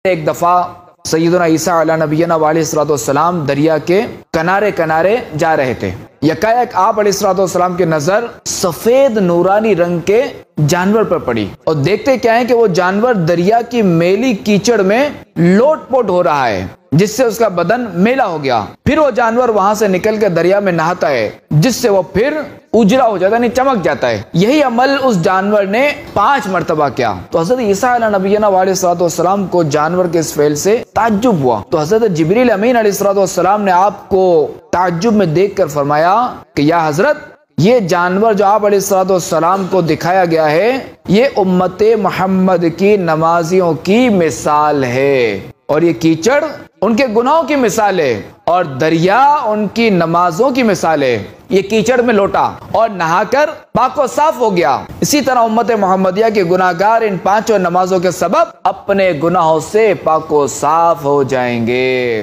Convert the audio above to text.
ایک دفعہ سیدنا عیسیٰ علیہ نبینا علیہ الصلوۃ والسلام دریا کے کنارے کنارے جا رہے تھے. یکایک آپ علیہ الصلوۃ والسلام کی نظر سفید نورانی رنگ کے جانور پر پڑی اور دیکھتے کیا ہے کہ وہ جانور دریا کی میلی کیچڑ میں لوٹ پوٹ ہو رہا ہے جس سے اس کا بدن میلا ہو گیا. پھر وہ جانور وہاں سے نکل کے دریا میں نہاتا ہے جس سے وہ پھر اجلا ہو جاتا ہے، یعنی چمک جاتا ہے. یہی عمل اس جانور نے 5 مرتبہ کیا. تو حضرت عیسیٰ علیہ نبینا علیہ الصلوۃ والسلام کو جانور کے اس فعل سے تعجب ہوا. تو حضرت جبریل امین علیہ الصلوۃ والسلام نے آپ کو تعجب میں دیکھ کر فرمایا کہ یا حضرت، یہ جانور جو آپ علیہ الصلوۃ والسلام کو دکھایا گیا ہے یہ امت محمد کی نمازیوں کی مثال ہے، اور یہ کیچڑ ان کے گناہوں کی مثال ہے، اور دریا ان کی نمازوں کی مثال ہے. یہ کیچڑ میں لوٹا اور نہا کر پاک و صاف ہو گیا. اسی طرح امت محمدیہ کے گناہگار ان 5 نمازوں کے سبب اپنے گناہوں سے پاک و صاف ہو جائیں گے.